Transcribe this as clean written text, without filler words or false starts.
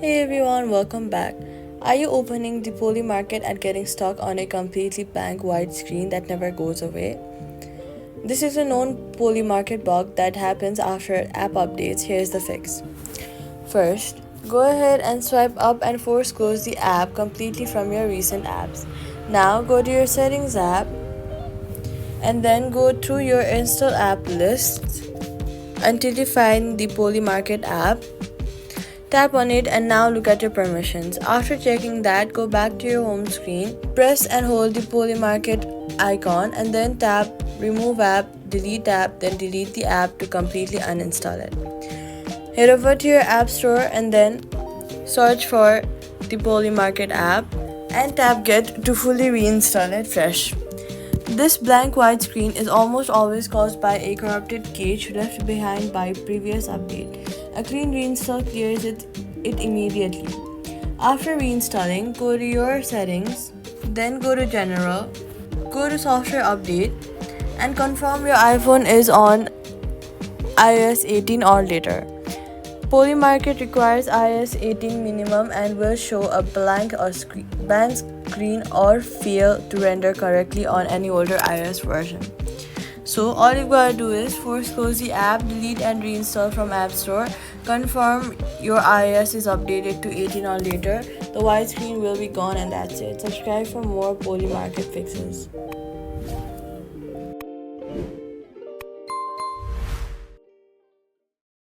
Hey everyone, welcome back. Are you opening the Polymarket and getting stuck on a completely blank white screen that never goes away? This is a known Polymarket bug that happens after app updates. Here's the fix. First, go ahead and swipe up and force close the app completely from your recent apps. Now go to your settings app and then go through your install app list until you find the Polymarket app. Tap on it and now look at your permissions. After checking that, go back to your home screen, press and hold the Polymarket icon and then tap remove app, delete app, then delete the app to completely uninstall it. Head over to your app store and then search for the Polymarket app and tap get to fully reinstall it fresh. This blank white screen is almost always caused by a corrupted cache left behind by previous update. A clean reinstall clears it immediately. After reinstalling, go to your settings, then go to general, go to software update and confirm your iPhone is on iOS 18 or later. Polymarket requires iOS 18 minimum and will show a blank screen or fail to render correctly on any older iOS version. So all you gotta do is force close the app, delete and reinstall from App Store, confirm your iOS is updated to 18 or later, the white screen will be gone and that's it. Subscribe for more Polymarket fixes.